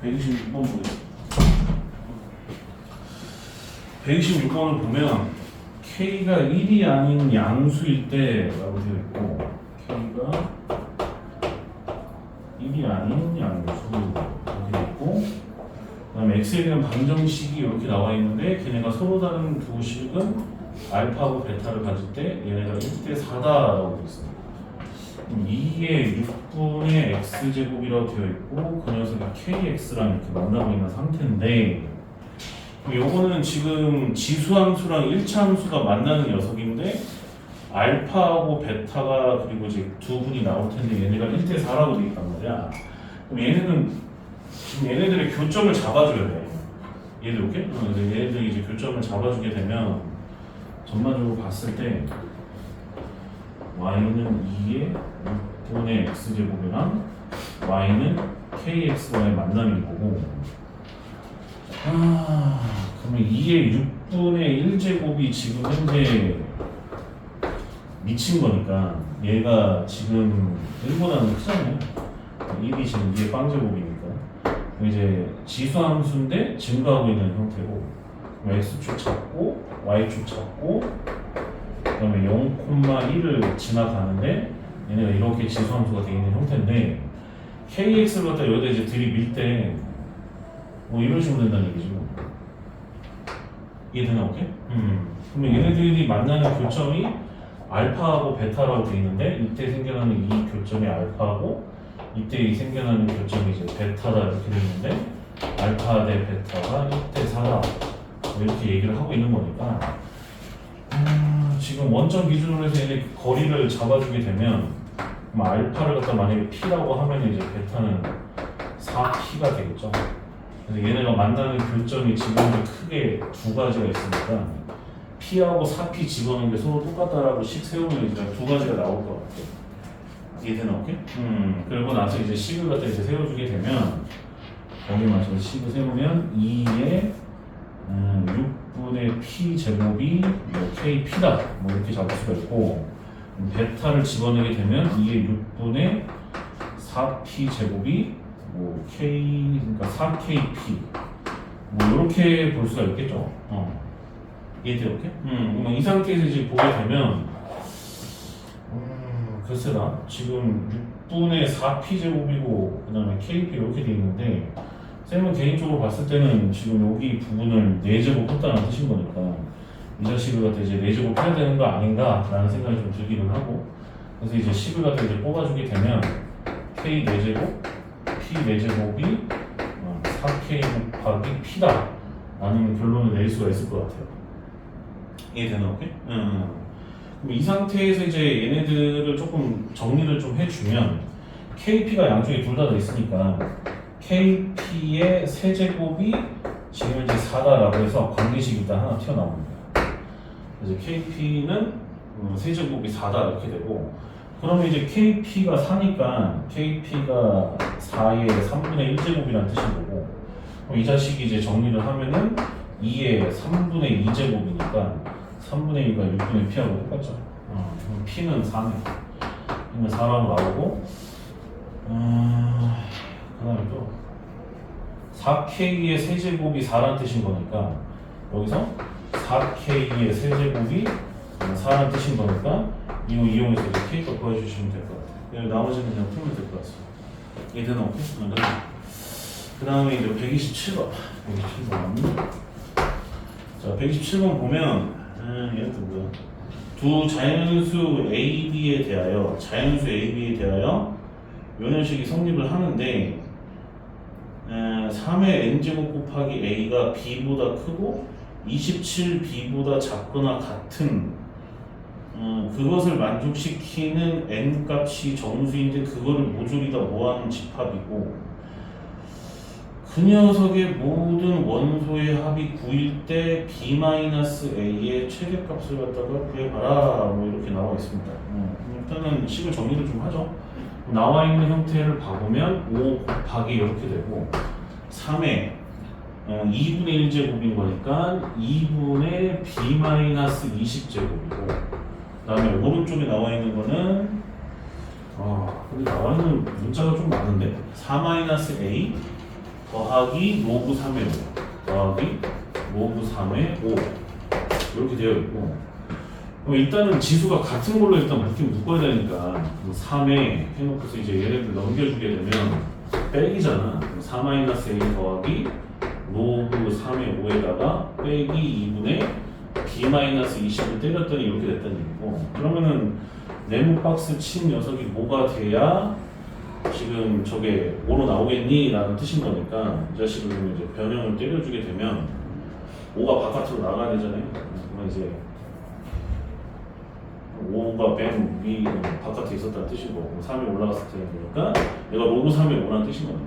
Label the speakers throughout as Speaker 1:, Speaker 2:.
Speaker 1: 126번 보겠습니다. 126번을 보면 K가 1이 아닌 양수일 때라고 되어 있고 K가 1이 아닌 양수 이렇게 되어 있고 그 다음에 X에 대한 방정식이 이렇게 나와 있는데 걔네가 서로 다른 두 식은 알파하고 베타를 가질 때 얘네가 1대 4다라고 되어 있습니다. 2의 6분의 x제곱이라고 되어 있고 그 녀석이 kx랑 이렇게 만나고 있는 상태인데 요거는 지금 지수함수랑 1차함수가 만나는 녀석인데 알파하고 베타가 그리고 이제 두 분이 나올 텐데 얘네가 1대 4라고 되어 있단 말이야. 그럼 얘네는 지금 얘네들의 교점을 잡아줘야 돼. 얘들 오케이? 얘네들이 이제 교점을 잡아주게 되면 전반적으로 봤을 때 y는 2의 6분의 x제곱이랑 y는 kx와의 만남인 거고 그러면 2의 6분의 1제곱이 지금 현재 미친 거니까 얘가 지금 1보다는 크잖아요. 1이 지금 2의 빵제곱이니까 이제 지수함수인데 증가하고 있는 형태고 x축 잡고 y축 잡고 그 다음에 0,1을 지나가는데 얘네가 이렇게 지수함수가 되어 있는 형태인데 kx를 갖다 여기다 이제 들이밀 때 뭐 이런 식으로 된다는 얘기죠. 이해되나 오케이? 그러면 얘네들이 만나는 교점이 알파하고 베타라고 되어 있는데 이때 생겨나는 이 교점이 알파고 이때 생겨나는 교점이 이제 베타다 이렇게 되어 있는데 알파 대 베타가 1대 4다 이렇게 얘기를 하고 있는 거니까 지금 원점 기준으로 해서 얘네 거리를 잡아주게 되면 알파를 갖다 만약에 P라고 하면 이제 베타는 4P가 되겠죠. 그래서 얘네가 만나는 교점이 지금 크게 두 가지가 있으니까 P하고 4P 집어넣는 게 서로 똑같다라고 식 세우면 이제 두 가지가 나올 것 같아요. 이해되나 오케이? 그리고 나서 이제 식을 갖다 이제 세워주게 되면 거기에 맞춰서 식을 세우면 2의 6분의 P 제곱이 뭐 KP다 뭐 이렇게 잡을 수가 있고 베타를 집어넣게 되면 2의 6분의 4P 제곱이 뭐 K 그러니까 4KP 뭐 이렇게 볼 수가 있겠죠. 이해돼 오케이? 그러면 이 상태에서 이제 보게 되면 글쎄다 지금 6분의 4P 제곱이고 그 다음에 KP 이렇게 돼 있는데 쌤은 개인적으로 봤을 때는 지금 여기 부분을 4제곱 했다는 뜻인 거니까 이 자식을 갖다 이제 4제곱 해야 되는 거 아닌가 라는 생각이 좀 들기는 하고 그래서 이제 식을 갖다 이제 뽑아주게 되면 K 4제곱 P 4제곱이 4K 곱하기 P다 라는 결론을 낼 수가 있을 것 같아요. 이해되나 오케이? 그럼 이 상태에서 이제 얘네들을 조금 정리를 좀 해주면 KP가 양쪽에 둘 다 있으니까 KP의 세제곱이 지금 현재 4다라고 해서 관계식이 일단 하나 튀어나옵니다. 그래서 KP는 세제곱이 4다 이렇게 되고 그러면 이제 KP가 4니까 KP가 4의 3분의 1제곱이라는 뜻인 거고 그럼 이 자식이 이제 정리를 하면은 2의 3분의 2제곱이니까 3분의 2가 6분의 P하고 똑같죠. 그럼 P는 4네. P는 4라고 나오고 그 다음에 또 4K의 세제곱이 4라는 뜻인 거니까 여기서 4K의 세제곱이 4라는 뜻인 거니까 이거 이용해서 이제 K값 구해주시면 될 것 같아요. 나머지는 그냥 풀면 될 것 같습니다. 이해되나 오케이? 그 다음에 이제 127번. 자, 127번 보면 얘는 또 뭐야? 두 자연수 AB에 대하여 요 녀석이 성립을 하는데 3의 n제곱 곱하기 a가 b보다 크고 27b보다 작거나 같은 그것을 만족시키는 n 값이 정수인데 그거를 모조리 다 모아놓은 집합이고 그 녀석의 모든 원소의 합이 9일 때 b-a의 최대값을 갖다가 구해봐라 뭐 이렇게 나와 있습니다. 일단은 식을 정리를 좀 하죠. 나와 있는 형태를 봐보면 5 곱하기 이렇게 되고 3의 2분의 1제곱인 거니까 2분의 b-20제곱이고 그 다음에 오른쪽에 나와 있는 거는 근데 나와 있는 문자가 좀 많은데 4-a 더하기 로그 3의 5 더하기 로그 3의 5 이렇게 되어 있고, 그럼 일단은 지수가 같은 걸로 일단 묶어야 되니까 3에 해놓고서 이제 얘네들 넘겨주게 되면 빼기잖아. 4-a 더하기 로그 3의 5에다가 빼기 2분의 b-20을 때렸더니 이렇게 됐다는 얘기고, 그러면은 네모 박스 친 녀석이 뭐가 돼야 지금 저게 5로 나오겠니? 라는 뜻인 거니까 이 자식을 이제 변형을 때려주게 되면 5가 바깥으로 나가야 되잖아요. 그러면 이제 5가 맨 위 바깥에 있었다는 뜻이고 3이 올라갔을 때니까 얘가 로그 3의 5라는 뜻인 거예요.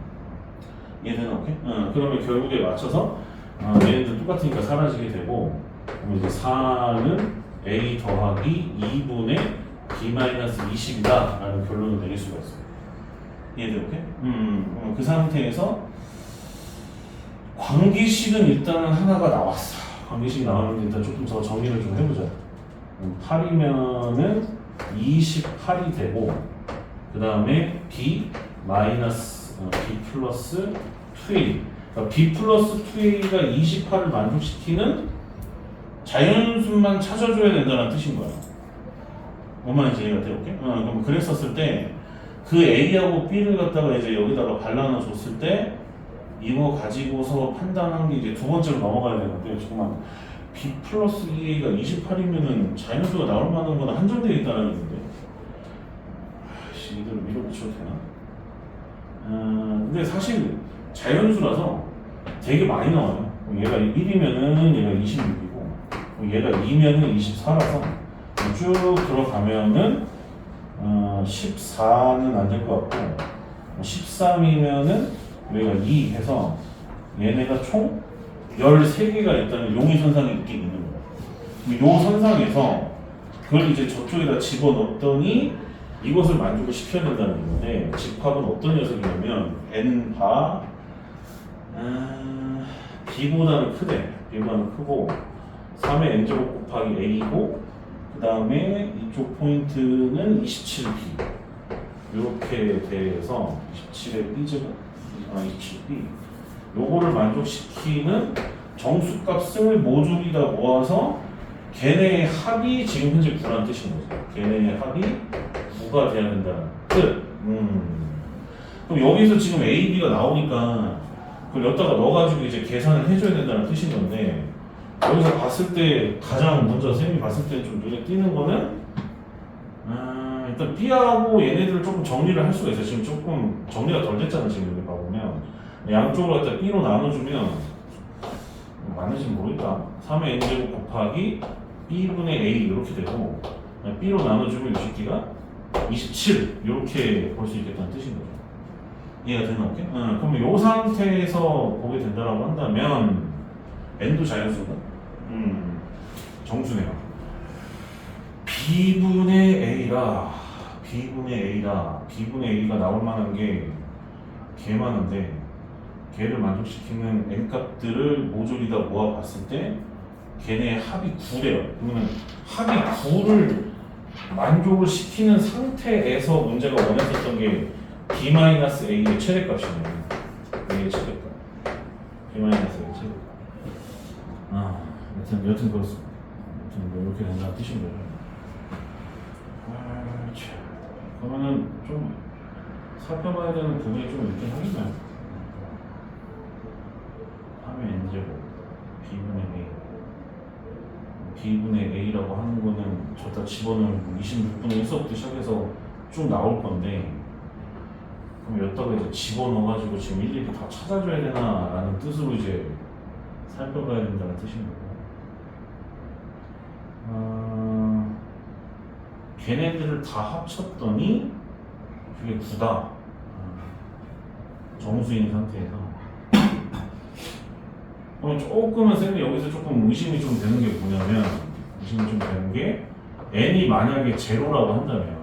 Speaker 1: 이해되나? 오케이? 그러면 결국에 맞춰서 얘네들 똑같으니까 사라지게 되고, 그럼 이제 4는 a 더하기 2분의 b-20이다 라는 결론을 내릴 수가 있어요. 이해돼? 오케이? 그 상태에서 관계식은 일단은 하나가 나왔어. 관계식이 나왔는데 일단 조금 더 정리를 좀 해보자. 8이면은 28이 되고, 그 다음에 b 플러스 2a, 그러니까 b 플러스 2a가 28을 만족시키는 자연수만 찾아줘야 된다는 뜻인 거야. 뭔 말인지 이해가 돼? 오케이? 그럼 그랬었을 때 그 a하고 b를 갖다가 이제 여기다가 발라놔 줬을 때 이거 가지고서 판단한 게 이제 두 번째로 넘어가야 되는데, 잠깐만, b 플러스 2a가 28이면은 자연수가 나올 만한 건 한정되어 있다는 얘기인데, 이대로 밀어붙여도 되나? 근데 사실 자연수라서 되게 많이 나와요. 얘가 1이면은 얘가 26이고, 얘가 2면은 24라서 쭉 들어가면은 14는 안 될 것 같고, 13이면은 여기가 2 해서 얘네가 총 13개가 일단 용의선상에 있긴 있는 거예요. 요 선상에서 그걸 이제 저쪽에다 집어넣었더니 이것을 만족을 시켜야 된다는 건데, 집합은 어떤 녀석이냐면 n바 b보다는 크대. b보다는 크고 3의 n제곱 곱하기 a고, 그 다음에 이쪽 포인트는 27b 이렇게 돼서 27의 b제곱 27b 요거를 만족시키는 정수값을 모듈이다 모아서 걔네의 합이 지금 현재 9라는 뜻인 거죠. 걔네의 합이 9가 돼야 된다는 뜻. 그럼 여기서 지금 A, B가 나오니까 그걸 여기다가 넣어가지고 이제 계산을 해줘야 된다는 뜻인 건데, 여기서 봤을 때 가장 먼저 쌤이 봤을 때 좀 눈에 띄는 거는 일단 B하고 얘네들을 조금 정리를 할 수가 있어요. 지금 조금 정리가 덜 됐잖아. 지금 여기 봐보면 양쪽으로 갖다 B로 나눠주면 맞는지 모르겠다. 3의 n제곱 곱하기 B분의 A 이렇게 되고, B로 나눠주면 이 새끼가 27 이렇게 볼 수 있겠다는 뜻인 거죠. 이해가 되나? 오케이? 그럼 이 상태에서 보게 된다라고 한다면 n도 자연수가 정수네요. B분의 A라 B분의 A가 나올 만한 게 개 많은데, 걔를 만족시키는 n값들을 모듈이다 모아봤을 때 걔네의 합이 9래요. 그러면 합이 9를 만족을 시키는 상태에서 문제가 원했었던 게 b-a의 최대값이네요. A의 최대값. b-a의 최대값. 여튼 그렇습니다. 여튼 이렇게 된다는 뜻인 거죠. 그러면은 좀 살펴봐야 되는 부분이 좀 있긴 하겠네요. 3의 n제곱 b분의 a b분의 a라고 하는 거는 저다 집어넣으면 26분의 1서부터 시작해서 쭉 나올 건데, 그럼 여기다가 이제 집어넣어가지고 지금 일일이 다 찾아줘야 되나 라는 뜻으로 이제 살펴봐야 된다는 뜻인 거고, 걔네들을 다 합쳤더니 그게 9다. 정수인 상태에서. 그럼 조금은 쌤이 여기서 조금 의심이 좀 되는 게 뭐냐면, n이 만약에 제로라고 한다면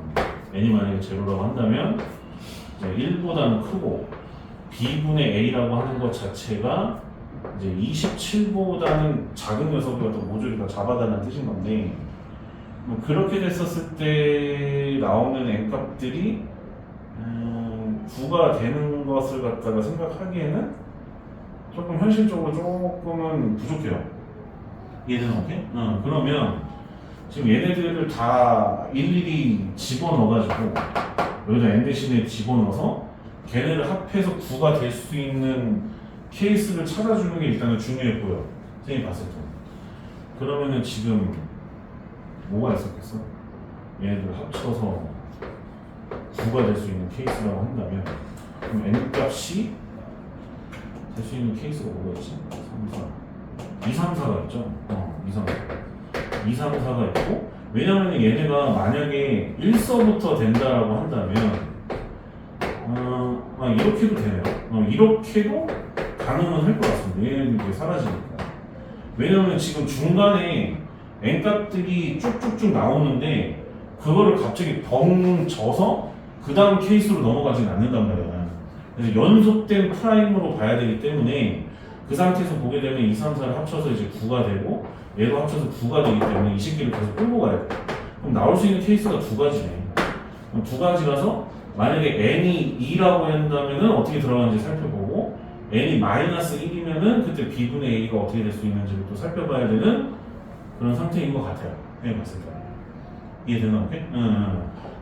Speaker 1: 이제 1보다는 크고 b분의 a라고 하는 것 자체가 이제 27보다는 작은 녀석을 또 모듈이 다 잡아달라는 뜻인 건데, 그렇게 됐었을 때 나오는 n값들이 9가 되는 것을 갖다가 생각하기에는 조금 현실적으로 조금은 부족해요. 이해되는 오케이? 그러면 지금 얘네들을 다 일일이 집어넣어가지고 여기다 n 대신에 집어넣어서 걔네를 합해서 9가 될 수 있는 케이스를 찾아주는 게 일단은 중요해 보여. 선생님이 봤을 때. 그러면은 지금 뭐가 있었겠어? 얘네들 합쳐서 9가 될 수 있는 케이스라고 한다면 그럼 n 값이 될 수 있는 케이스가 뭐가 있지? 3, 4 2, 3, 4가 있죠? 2, 3, 4 2, 3, 4가 있고 왜냐면 얘네가 만약에 1서부터 된다라고 한다면 이렇게도 되네요. 이렇게도 가능은 할 것 같습니다. 얘네들이 사라지니까. 왜냐면 지금 중간에 n값들이 쭉쭉쭉 나오는데 그거를 갑자기 벙 져서 그 다음 케이스로 넘어가지는 않는단 말이야. 그래서 연속된 프라임으로 봐야 되기 때문에 그 상태에서 보게 되면 2, 3, 4를 합쳐서 이제 9가 되고 얘도 합쳐서 9가 되기 때문에 이 새끼를 계속 끌고 가야 돼. 그럼 나올 수 있는 케이스가 두 가지네. 그럼 두 가지라서 만약에 n이 2라고 한다면은 어떻게 들어가는지 살펴보고 n이 마이너스 1이면은 그때 b분의 a가 어떻게 될 수 있는지를 또 살펴봐야 되는 그런 상태인 것 같아요. 네, 봤을 때. 이해되나? 오케이?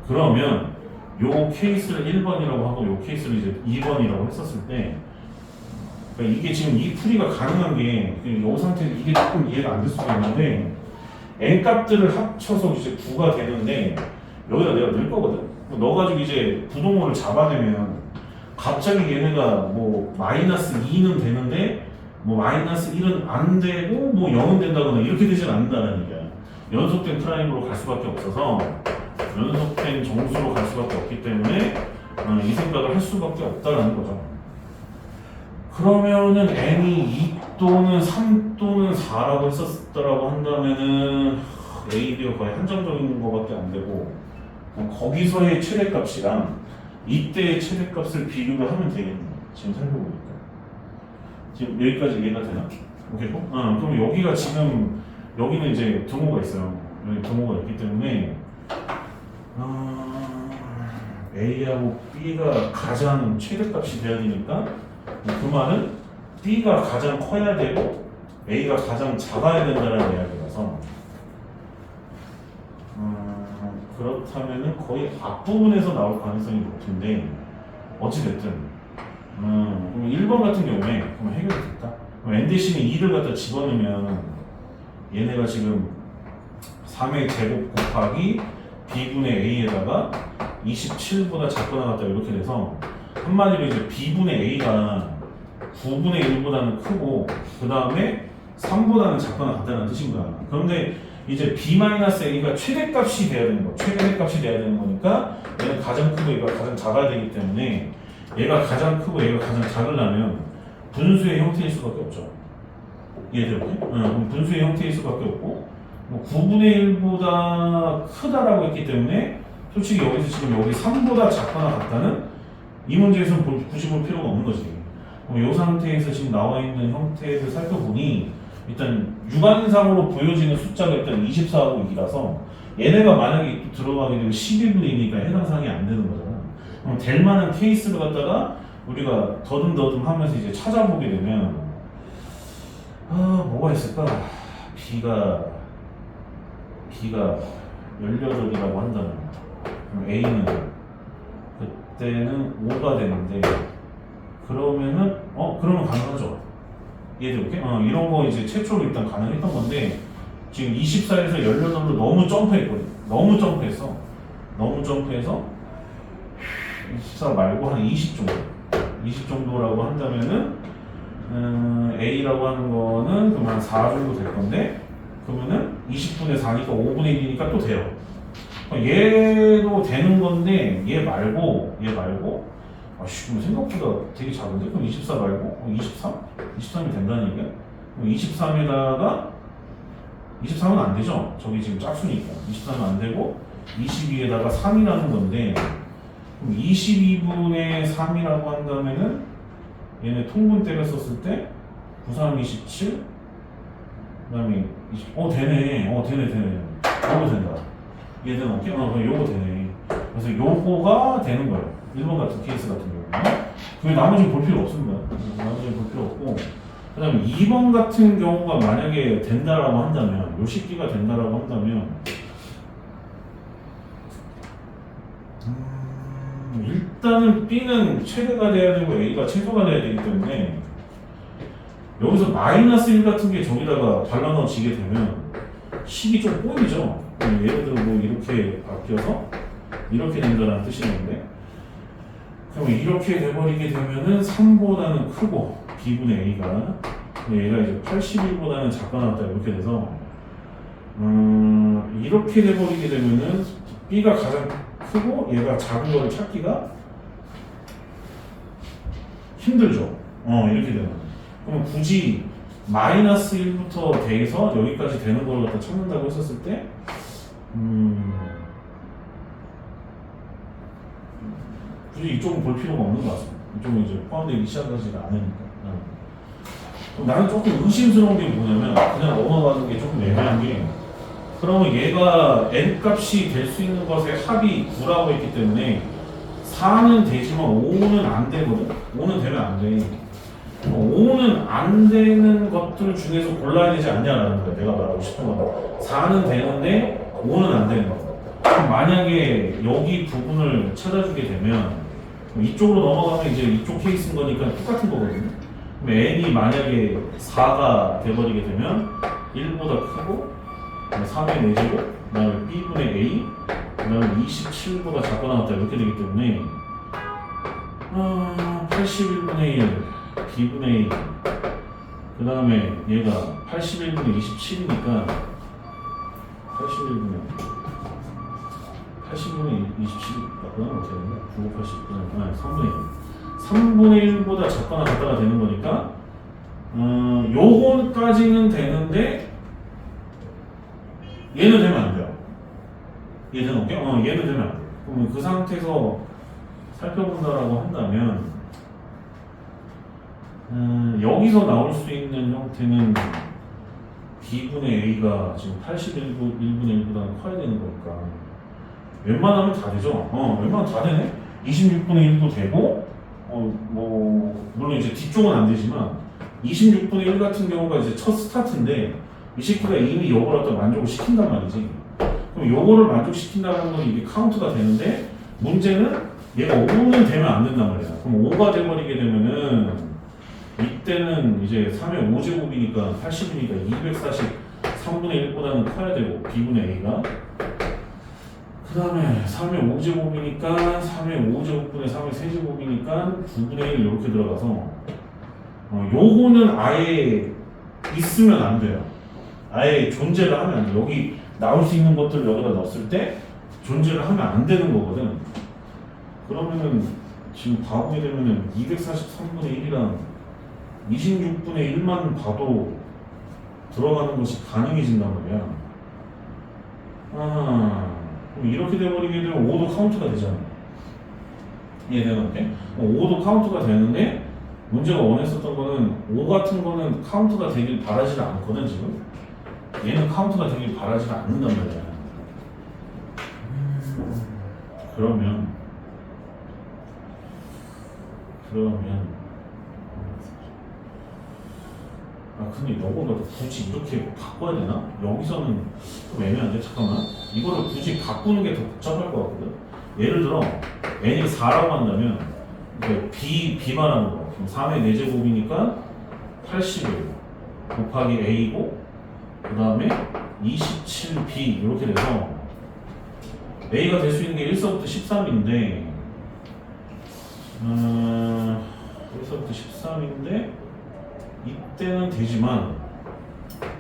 Speaker 1: 그러면 요 케이스를 1번이라고 하고 요 케이스를 이제 2번이라고 했었을 때 그러니까 이게 지금 이 풀이가 가능한 게 요 상태에서 이게 조금 이해가 안 될 수가 있는데 n 값들을 합쳐서 이제 9가 되는데 여기다 내가 넣을 거거든. 넣어가지고 이제 부동호를 잡아내면 갑자기 얘네가 뭐 마이너스 2는 되는데 뭐 마이너스 1은 안 되고 뭐 0은 된다거나 이렇게 되진 않는다는 얘기야. 연속된 프라임으로 갈 수밖에 없어서 연속된 정수로 갈 수밖에 없기 때문에 이 생각을 할 수밖에 없다는 거죠. 그러면은 n이 2 또는 3 또는 4라고 했었더라고 한다면은 a가 거의 한정적인 것밖에 안 되고 거기서의 최대값이랑 이때의 최대값을 비교를 하면 되겠네. 지금 살펴보니까 지금 여기까지 이해가 되나? 오케이? 그럼 여기가 지금 여기는 이제 등호가 있어요. 여기 등호가 있기 때문에 A하고 B가 가장 최대값이 돼야 되니까 그 말은 B가 가장 커야 되고 A가 가장 작아야 된다는 이야기라서 그렇다면은 거의 앞부분에서 나올 가능성이 높은데 어찌됐든 그럼 1번 같은 경우에 그럼 해결이 됐다. 그럼 n 대신에 2를 갖다 집어넣으면 얘네가 지금 3의 제곱 곱하기 b분의 a에다가 27보다 작거나 같다 이렇게 돼서 한마디로 이제 b분의 a가 9분의 1보다는 크고 그 다음에 3보다는 작거나 같다는 뜻인 거야. 그런데 이제 b-a가 최대값이 돼야 되는 거, 최대값이 돼야 되는 거니까 얘는 가장 크고 얘가 가장 작아야 되기 때문에 얘가 가장 크고 얘가 가장 작으려면 분수의 형태일 수밖에 없죠. 이해되고? 그럼 분수의 형태일 수밖에 없고 뭐 9분의 1보다 크다라고 했기 때문에 솔직히 여기서 지금 여기 3보다 작거나 같다는 이 문제에서는 굳이 볼 필요가 없는 거지. 그럼 이 상태에서 지금 나와 있는 형태를 살펴보니 일단 육안상으로 보여지는 숫자가 일단 24하고 2라서 얘네가 만약에 또 들어가게 되면 11분의 2니까 해당 사항이 안 되는 거잖아. 그럼 될 만한 케이스를 갖다가 우리가 더듬더듬 하면서 이제 찾아보게 되면 뭐가 있을까? B가 18이라고 한다면 그럼 A는 그때는 5가 되는데 그러면은 그러면 가능하죠. 이해될게? 이런 거 이제 최초로 일단 가능했던 건데 지금 24에서 18로 너무 점프했거든. 너무 점프해서 24 말고 한 20 정도 20 정도라고 한다면은 A라고 하는 거는 그럼 한 4 정도 될 건데 그러면은 20분의 4니까 5분의 1이니까 또 돼요. 얘도 되는 건데 얘 말고 그럼 생각보다 되게 작은데? 그럼 24 말고 23? 23이 된다는 얘기야? 그럼 23에다가 23은 안 되죠? 저기 지금 짝수니까 23은 안 되고 22에다가 3이라는 건데 그럼 22분의 3이라고 한다면은 얘네 통분대를 썼을 때 9, 3, 27 그 다음에 20 되네 요거 된다 얘는 어깨? 그럼 요거 되네 그래서 요거가 되는 거예요 1번 같은 케이스 같은 경우는. 그 나머지는 볼 필요 없습니다. 나머지는 볼 필요 없고. 그 다음에 2번 같은 경우가 만약에 된다라고 한다면, 요 식기가 된다라고 한다면, 일단은 B는 최대가 돼야 되고 A가 최소가 돼야 되기 때문에 여기서 마이너스 1 같은 게 저기다가 발라 넣어지게 되면 식이 좀 꼬이죠. 예를 들어 뭐 이렇게 바뀌어서 이렇게 된다는 뜻인 건데, 그럼 이렇게 돼버리게 되면은 3보다는 크고 B분의 A가 얘가 이제 81보다는 작거나 같다 이렇게 돼서 이렇게 돼버리게 되면은 B가 가장 크고 얘가 작은 거를 찾기가 힘들죠. 이렇게 되면. 그럼 굳이 마이너스 1부터 돼서 여기까지 되는 걸 갖다 찾는다고 했었을 때, 굳이 이쪽은 볼 필요가 없는 것 같습니다. 이쪽은 이제 포함되기 시작하지가 않으니까. 그럼 나는 조금 의심스러운 게 뭐냐면, 그냥 넘어가는 게 조금 애매한 게, 그러면 얘가 n 값이 될 수 있는 것의 합이 9라고 했기 때문에 4는 되지만 5는 안 되거든? 5는 되면 안 돼. 5는 안 되는 것들 중에서 골라야 되지 않냐라는 거야. 내가 말하고 싶은 건 4는 되는데 5는 안 되는 거. 그럼 만약에 여기 부분을 찾아주게 되면 이쪽으로 넘어가면 이제 이쪽 케이스인 거니까 똑같은 거거든요. 그럼 n이 만약에 4가 돼버리게 되면 1보다 크고 3의 4제곱, 그 다음에 B분의 A, 그 다음에 27보다 작거나 같다 이렇게 되기 때문에 81분의 1, B분의 A, 그 다음에 얘가 81분의 27이니까 80분의 27 맞구나? 어떻게 되는 거야? 9, 80, 3분의 1 3분의 1보다 작거나 같다가 되는 거니까 요건까지는 되는데 얘는 되면 안 돼요. 얘는 어깨? 얘는 되면 안 돼요. 그러면 그 상태에서 살펴본다라고 한다면 여기서 나올 수 있는 형태는 B분의 A가 지금 81분의 1보다는 커야 되는 거니까 웬만하면 다 되죠. 웬만하면 다 되네. 26분의 1도 되고 뭐 물론 이제 뒤쪽은 안 되지만 26분의 1 같은 경우가 이제 첫 스타트인데 이 새끼가 이미 요거를 또 만족을 시킨단 말이지. 그럼 요거를 만족시킨다는 건 이게 카운트가 되는데 문제는 얘가 5는 되면 안 된단 말이야. 그럼 5가 돼버리게 되면은 이때는 이제 3의 5제곱이니까 80이니까 240 3분의 1보다는 커야 되고 B분의 A가 그 다음에 3의 5제곱이니까 3의 5제곱분의 3의 세제곱이니까 9분의 1 이렇게 들어가서 요거는 아예 있으면 안 돼요. 아예 존재를 하면 안 돼. 여기 나올 수 있는 것들을 여기다 넣었을 때 존재를 하면 안 되는 거거든. 그러면은 지금 봐보게 되면은 243분의 1이랑 26분의 1만 봐도 들어가는 것이 가능해진단 말이야. 그럼 이렇게 돼버리게 되면 5도 카운트가 되잖아. 이해되는데? 5도 카운트가 되는데 문제가 원했었던 거는 5 같은 거는 카운트가 되길 바라지는 않거든 지금. 얘는 카운트가 되길 바라지는 않는단 말이야. 그러면 근데 이거를 굳이 이렇게 바꿔야 되나? 여기서는 좀 애매한데? 잠깐만. 이거를 굳이 바꾸는 게 더 복잡할 것 같거든. 예를 들어 n이 4라고 한다면 b만 하는 거야. 그럼 3의 4제곱이니까 81 곱하기 a고 그 다음에 27b 이렇게 돼서 a가 될 수 있는 게 1서부터 13인데 1서부터 13인데 이때는 되지만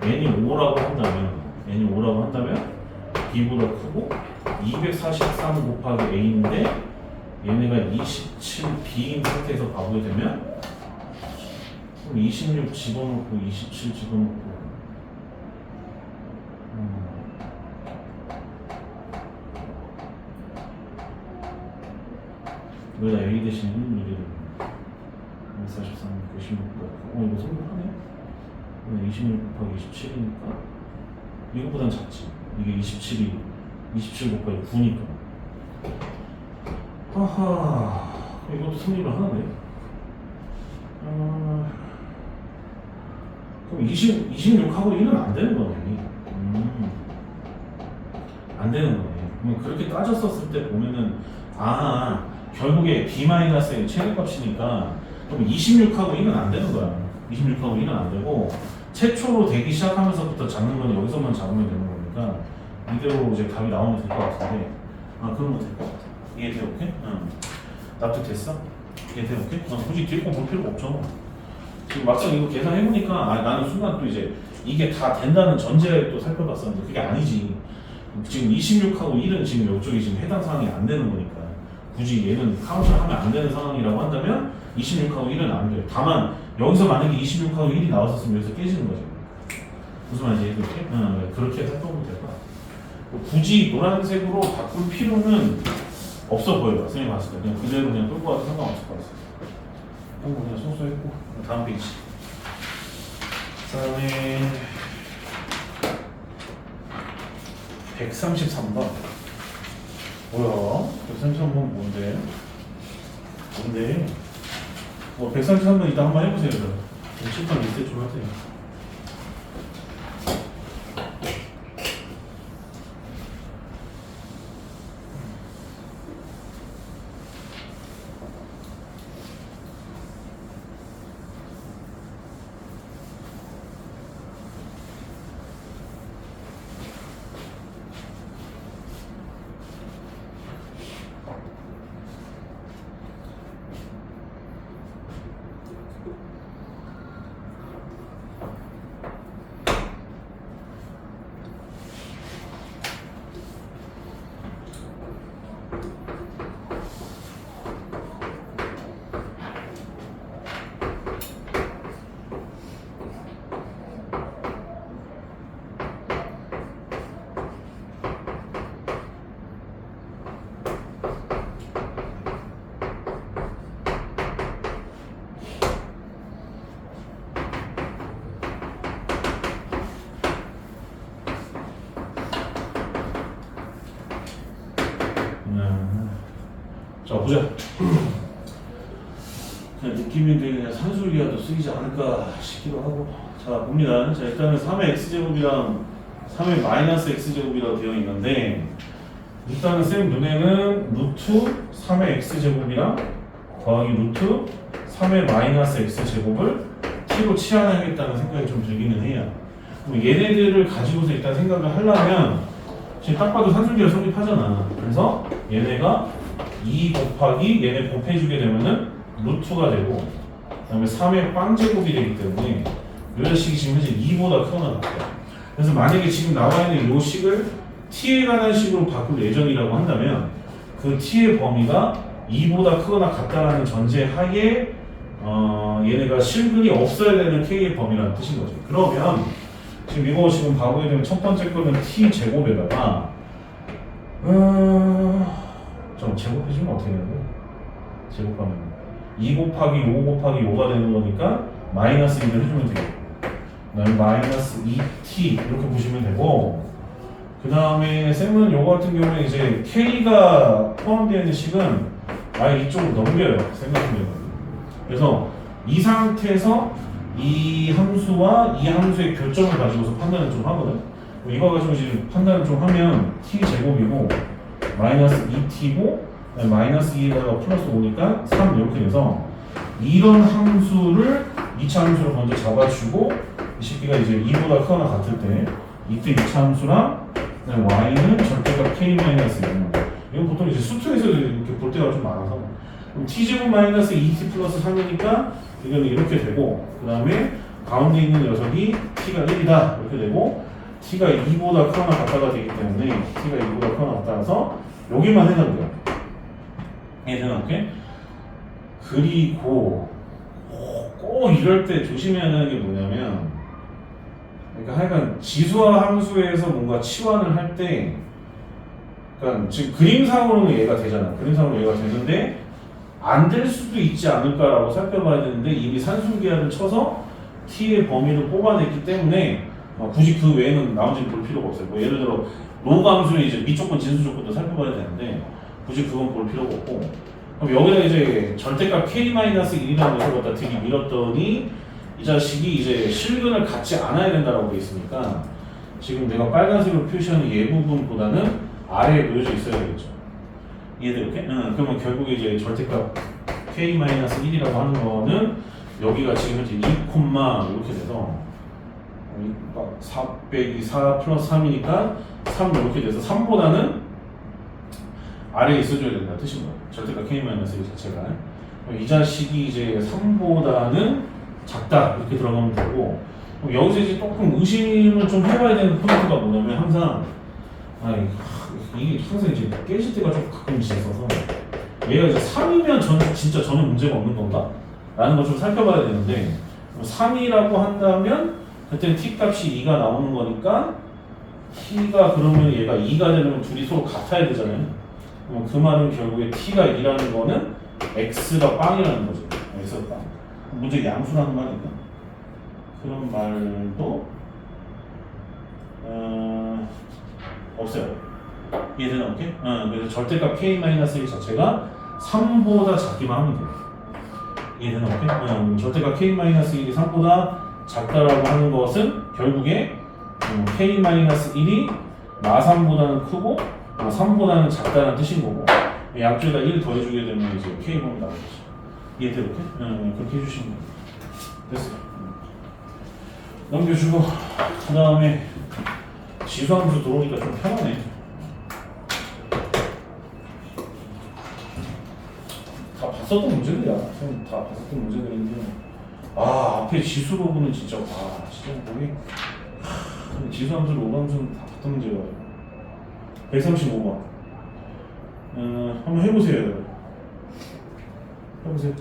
Speaker 1: n이 5라고 한다면 b보다 크고 243 곱하기 a인데 얘네가 27b인 상태에서 가보게 되면 그럼 26 집어넣고 27 집어넣고 여기다 a 대신 1 이렇게 되면 243, 96 이거 성공하네. 26 곱하기 27이니까 이거보단 작지. 이게 27 곱하기 9니까 하하 이것도 성립을 하네. 그럼 26하고 1은 안 되는 거네. 안 되는 거네. 그럼 그렇게 따졌었을 때 보면은, 결국에 B-의 최대값이니까, 그럼 26하고 1은 안 되는 거야. 26하고 1은 안 되고, 최초로 되기 시작하면서부터 잡는 건 여기서만 잡으면 되는 거니까, 이대로 이제 답이 나오면 될 것 같은데, 그러면 될 것 같아. 이해돼, 오케이? 납득됐어? 이해돼, 오케이? 굳이 뒤에 거 볼 필요가 없죠. 지금 막상 이거 계산해보니까, 나는 순간 또 이제, 이게 다 된다는 전제를 또 살펴봤었는데, 그게 아니지. 지금 26하고 1은 지금 이쪽이 지금 해당 상황이 안 되는 거니까, 굳이 얘는 카운트를 하면 안 되는 상황이라고 한다면, 26하고 1은 안 돼. 다만, 여기서 만약에 26하고 1이 나왔었으면 여기서 깨지는 거지. 무슨 말인지 이렇게? 그렇게 살펴보면 될 것 같아. 굳이 노란색으로 바꿀 필요는 없어 보여요. 선생님 봤을 때. 그냥 그대로 그냥 끌고 와도 상관없을 것 같아요. 그냥 소소했고. 다음 페이지. 그 다음에 133번. 뭐야? 133번 뭔데? 133번 이따 한번 해보세요. 실판 리셋 좀 하세요. 자, 보자. 그냥 느낌인데 그냥 산술기라도 쓰이지 않을까 싶기도 하고. 자, 봅니다. 자, 일단은 3의 x제곱이랑 3의 마이너스 x제곱이라고 되어 있는데, 일단은 쌤 눈에는 루트 3의 x제곱이랑 더하기 루트 3의 마이너스 x제곱을 t로 치환하겠다는 생각이 좀 들기는 해요. 그럼 얘네들을 가지고서 일단 생각을 하려면, 지금 딱 봐도 산술기가 성립하잖아. 그래서 얘네가 2 곱하기 얘네 곱해주게 되면은 루트가 되고, 그 다음에 3의 빵제곱이 되기 때문에 이 자식이 지금 현재 2보다 크거나 같아요. 그래서 만약에 지금 나와 있는 이 식을 t에 관한 식으로 바꿀 예정이라고 한다면, 그 t의 범위가 2보다 크거나 같다라는 전제 하에 얘네가 실근이 없어야 되는 k의 범위라는 뜻인 거죠. 그러면 지금 이거 지금 봐보게 되면 첫 번째 거는 t 제곱에다가 좀 제곱해주면 어떻게 되는 거야? 제곱하면 2 곱하기 5 곱하기 5가 되는 거니까 마이너스 1을 해주면 되겠고, 그 다음에 마이너스 2t 이렇게 보시면 되고, 그 다음에 쌤은 요거 같은 경우에 이제 k가 포함되어 있는 식은 아예 이쪽으로 넘겨요. 생각하면. 그래서 이 상태에서 이 함수와 이 함수의 교점을 가지고서 판단을 좀 하거든. 이거 가지고 지금 판단을 좀 하면 t 제곱이고 마이너스 2t고 마이너스 2에다가 플러스 5니까 3 이렇게 돼서, 이런 함수를 2차 함수로 먼저 잡아주고, 이 새끼가 이제 2보다 크거나 같을 때 이때 2차 함수랑 y는 절대값 k-1. 이건 보통 이제 수투에서 이렇게 볼 때가 좀 많아서, 그럼 t제곱 마이너스 2t 플러스 3이니까 이거는 이렇게 되고, 그 다음에 가운데 있는 녀석이 t가 1이다 이렇게 되고, t가 2보다 크거나 같다가 되기 때문에 t가 2보다 크거나 같다라서 여기만 해놓을게요. 해놓을게. 그리고 꼭 이럴 때 조심해야 하는 게 뭐냐면, 그러니까 하여간 지수와 함수에서 뭔가 치환을 할 때, 그러니까 지금 그림상으로는 얘가 되잖아. 그림상으로 얘가 되는데 안 될 수도 있지 않을까라고 살펴봐야 되는데, 이미 산술기하를 쳐서 t의 범위를 뽑아냈기 때문에 굳이 그 외에는 나머지는 볼 필요가 없어요. 뭐 예를 들어 로그 함수는 이제 미조건 진수 조건도 살펴봐야 되는데 굳이 그건 볼 필요가 없고, 그럼 여기다 이제 절대값 k-1이라는 녀석을 갖다 들이밀었더니 이 자식이 이제 실근을 갖지 않아야 된다라고 돼 있으니까 지금 내가 빨간색으로 표시하는 얘 부분보다는 아래에 놓여져 있어야 되겠죠. 이해되게? 그러면 결국에 이제 절대값 k-1이라고 하는 거는 여기가 지금 현재 2, 이렇게 돼서 4 빼기 4 플러스 3이니까 3 이렇게 돼서 3보다는 아래에 있어줘야 된다 뜻인 거예요. 절대값 k-1 자체가. 이 자식이 이제 3보다는 작다 이렇게 들어가면 되고 여기서 이제 조금 의심을 좀 해봐야 되는 포인트가 뭐냐면 항상 이게 항상 이제 깨질 때가 좀 가끔씩 있어서 얘가 이제 3이면 진짜 저는 문제가 없는 건가? 라는 걸 좀 살펴봐야 되는데 3이라고 한다면 그때는 t 값이 2가 나오는 거니까 t가 그러면 얘가 2가 되려면 둘이 서로 같아야 되잖아요. 그럼 그 말은 결국에 t가 2라는 거는 x가 빵이라는 거죠. x가 빵. 문제 양수라는 말인가? 그런 말도 없어요. 이해되나 오케이? 그래서 절대값 k-1 자체가 3보다 작기만 하면 돼요. 이해되나 오케이? 절대값 k-1이 3보다 작다라고 하는 것은 결국에 k-1이 마3보다는 크고 마3보다는 작다는 뜻인 거고 양쪽에다 1 더해주게 되면 이제 k번이 나오겠죠. 이해돼 오케이? 그렇게 해주시면 돼요. 됐어요. 넘겨주고 그 다음에 지수함수 들어오니까 좀 편하네. 다 봤었던 문제들이야. 다 봤었던 문제들인데 앞에 지수 부분은 진짜 진짜 거기 지수함수를 오감수는 다 봤던 문제가 135번 한번 해보세요. 해보세요.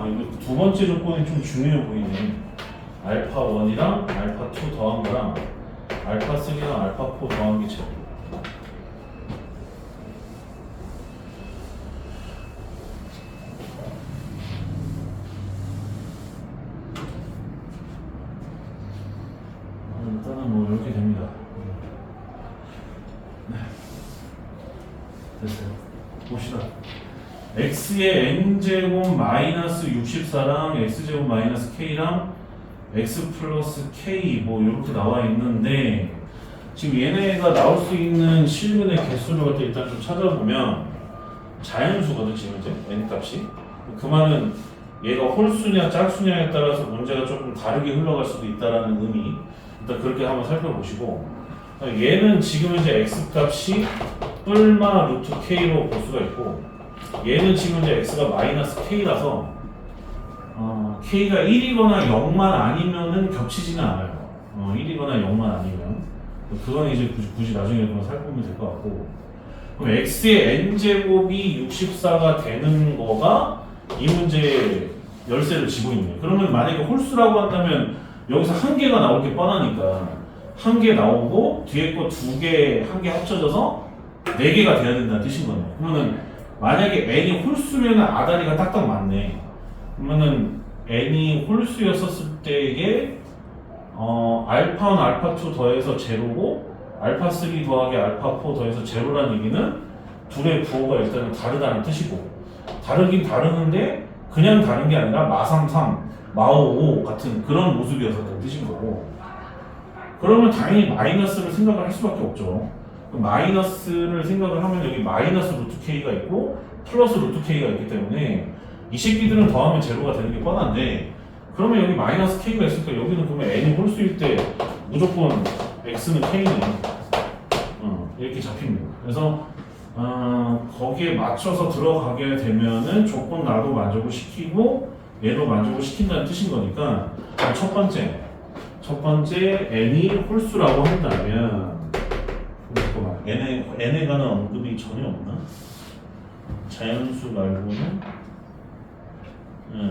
Speaker 1: 이거 두 번째 조건이 좀 중요해 보이네. 알파 1이랑 알파 2 더한 거랑 알파 3랑 알파 4 더한 게 제로. 일단은 뭐 이렇게 됩니다. 됐어요. 봅시다. x의 n제곱 마이너스 64랑 x제곱 마이너스 k랑 x 플러스 k 뭐 이렇게 나와 있는데 지금 얘네가 나올 수 있는 실근의 개수를 갖다 일단 좀 찾아보면 자연수거든 지금 이제 n 값이. 그 말은 얘가 홀수냐 짝수냐에 따라서 문제가 조금 다르게 흘러갈 수도 있다라는 의미. 일단 그렇게 한번 살펴보시고 얘는 지금 이제 x 값이 뿔마 루트 k로 볼 수가 있고 얘는 지금 이제 x가 마이너스 k라서 k가 1이거나 0만 아니면은 겹치지는 않아요. 1이거나 0만 아니면 그건 이제 굳이 나중에 그건 살펴보면 될 것 같고 그럼 x의 n제곱이 64가 되는 거가 이 문제의 열쇠를 쥐고 있네요. 그러면 만약에 홀수라고 한다면 여기서 한 개가 나올 게 뻔하니까 한 개 나오고 뒤에 거 두 개, 한 개 합쳐져서 네 개가 돼야 된다는 뜻인 거네요. 그러면은 만약에 n이 홀수면 아다리가 딱딱 맞네. 그러면은 n이 홀수였었을 때에 알파 1, 알파 2 더해서 제로고 알파 3 더하기 알파 4 더해서 제로라는 얘기는 둘의 부호가 일단은 다르다는 뜻이고 다르긴 다르는데 그냥 다른 게 아니라 마33, 마55 같은 그런 모습이었었다는 뜻인 거고 그러면 당연히 마이너스를 생각을 할 수밖에 없죠. 그럼 마이너스를 생각을 하면 여기 마이너스 루트 k가 있고 플러스 루트 k가 있기 때문에 이 새끼들은 더하면 제로가 되는 게 뻔한데, 그러면 여기 마이너스 k가 있으니까 여기는 그러면 n이 홀수일 때 무조건 x는 k네. 이렇게 잡힙니다. 그래서 거기에 맞춰서 들어가게 되면은 조건 나도 만족을 시키고 얘도 만족을 시킨다는 뜻인 거니까, 첫 번째 n이 홀수라고 한다면, 잠깐만, n에 관한 언급이 전혀 없나? 자연수 말고는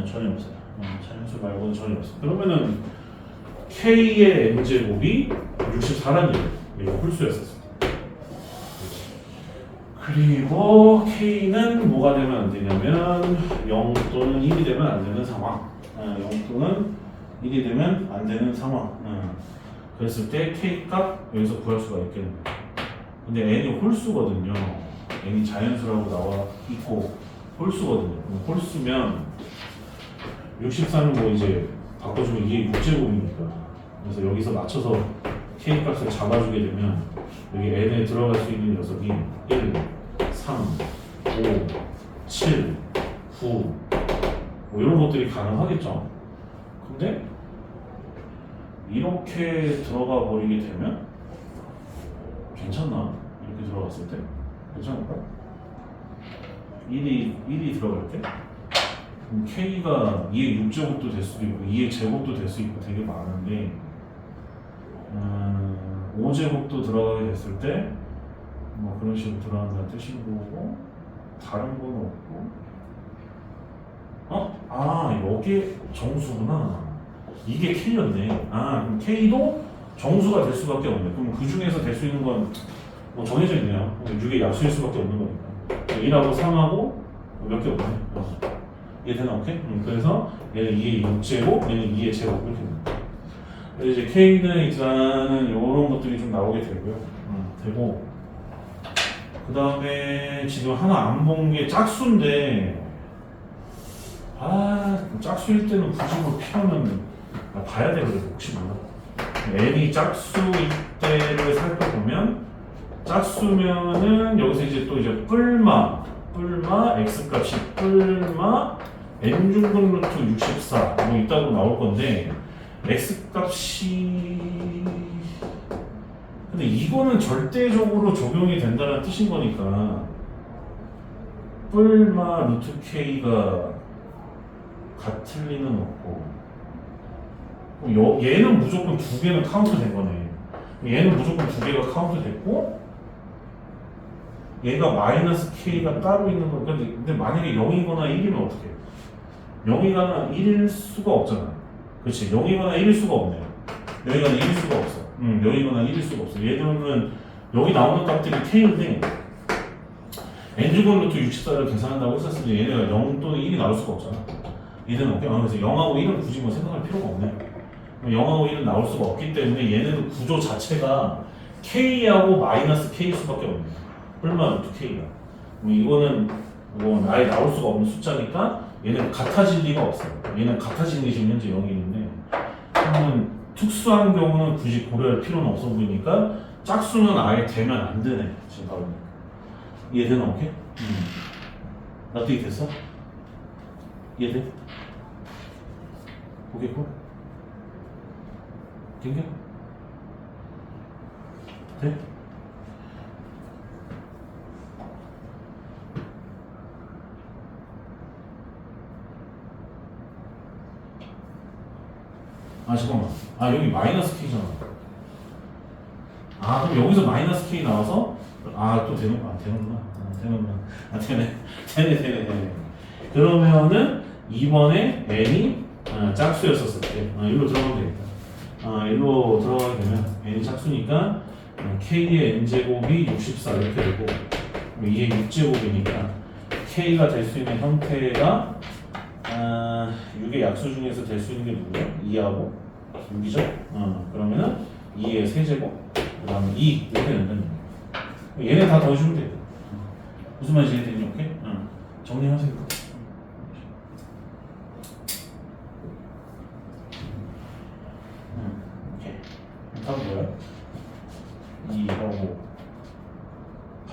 Speaker 1: 전혀 없어요. 자연수 말고는 전혀 없어요. 그러면은 k의 n제곱이 64라는 얘기예요. 얘가 홀수였었어요. 그리고 k는 뭐가 되면 안 되냐면 0 또는 1이 되면 안 되는 상황. 0 또는 1이 되면 안 되는 상황. 그랬을 때 k 값 여기서 구할 수가 있겠네요. 근데 n이 홀수거든요. n이 자연수라고 나와 있고 홀수거든요. 홀수면 64는 뭐 이제 바꿔주면 이게 6제곱이니까. 그래서 여기서 맞춰서 k 값을 잡아주게 되면 여기 n에 들어갈 수 있는 녀석이 1, 3, 5, 7, 9 뭐 이런 것들이 가능하겠죠. 근데 이렇게 들어가 버리게 되면 괜찮나? 이렇게 들어갔을 때 괜찮을까? 1이 들어갈 때 그럼 k가 2의 6제곱도 될 수도 있고 2의 제곱도 될 수 있고 되게 많은데 5제곱도 들어가게 됐을 때 뭐 그런 식으로 들어간다는 뜻인 거고, 다른 건 없고, 여기에 정수구나. 이게 k였네. 그럼 k도 정수가 될 수밖에 없네. 그럼 그 중에서 될 수 있는 건 뭐 정해져 있네요. 6의 약수일 수밖에 없는 거니까. 1하고 3하고 몇 개 없네. 이해되나? 오케이? 그래서 얘는 2의 6제곱, 얘는 2의 제곱 이렇게 됩니다. 이제 k는 일단은 이런 것들이 좀 나오게 되고요. 되고, 그 다음에 지금 하나 안 본 게 짝수인데, 짝수일 때는 굳이 뭐 필요하면 봐야 되거든, 혹시 몰라. n이 짝수일 때를 살펴보면, 짝수면은 여기서 이제 또 이제 뿔마 x 값이 뿔마 n 중근 루트 64 뭐 있다고 나올 건데, x 값이 근데 이거는 절대적으로 적용이 된다는 뜻인 거니까 뿔마 루트 k가 같을 리는 없고, 얘는 무조건 두 개는 카운트 된 거네. 얘는 무조건 두 개가 카운트 됐고, 얘가 마이너스 k가 따로 있는 거. 근데 만약에 0이거나 1이면 어떻게? 0이거나 1일 수가 없잖아. 그렇지? 0이거나 1일 수가 없네요. 0이거나 1일 수가 없어. 0이거나 1일 수가 없어. 얘들은 여기 나오는 값들이 k인데 n제곱 루트 64를 계산한다고 했었을 때 얘네가 0 또는 1이 나올 수가 없잖아. 얘는 없게. 그래서 0하고 1은 굳이 뭐 생각할 필요가 없네. 0하고 1은 나올 수가 없기 때문에 얘네는 구조 자체가 k하고 마이너스 k일 수밖에 없네. 뿔마 루트 k가. 이거는 뭐 아예 나올 수가 없는 숫자니까 얘는 같아질 리가 없어요. 얘는 같아지는 게 지금 현재 0이는데, 그러면 특수한 경우는 굳이 고려할 필요는 없어 보이니까 짝수는 아예 되면 안 되네. 지금 바로 이해되나? 오케이? 납득이 됐어? 이해돼? 오케이, 콜? 된겨? 돼? 잠깐만. 여기 마이너스 k잖아. 그럼 여기서 마이너스 k 나와서 또 되는구나. 되네. 그러면은 이번에 n이 짝수였었을 때 일로 들어가면 되겠다. 일로 들어가게 되면 n이 짝수니까 k의 n제곱이 64 이렇게 되고, 2의 6제곱이니까 k가 될 수 있는 형태가 6의 약수 중에서 될 수 있는 게 누구야? 2하고 6이죠? 그러면은 2의 세제곱, 그 다음에 2 이렇게 된다는 얘기야. 얘네 다 더해주면 돼. 무슨 말인지 이해되니? 오케이? 정리하세요. 오케이. 답은 뭐야?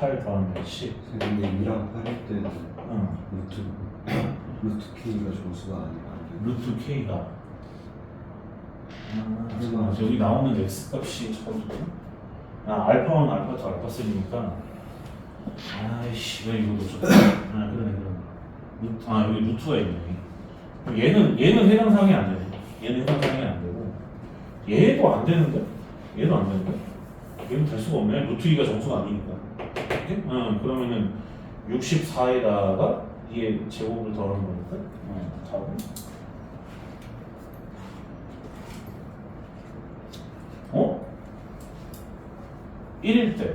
Speaker 1: 8 더하면 10.
Speaker 2: 근데 2랑 8일 때는
Speaker 1: 응.
Speaker 2: 루트 K가 정수가 아니야.
Speaker 1: 루트 K가
Speaker 2: 설마.
Speaker 1: 여기 나오는 X 값이 잠깐만. 알파1 알파2 알파3니까 아이씨 왜 이거 놓쳤다. 그러네. 여기 루트가 있네. 얘는 해당 사항이 안 되네. 얘는 해당 사항이 안 되고 얘도 안 되는데? 얘도 안 되는데? 얘는 될 수가 없네. 루트 2가 정수가 아니니까. 오케이? 그러면은 64에다가 2의 제곱을 더하는 거니까 답은 어? 1일 때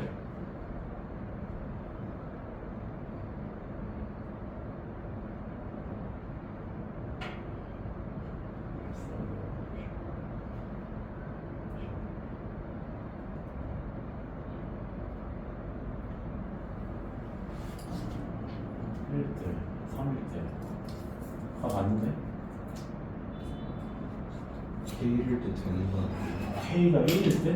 Speaker 1: 맞는데?
Speaker 2: K일 때 되는 거 아니야?
Speaker 1: K가 1일 때?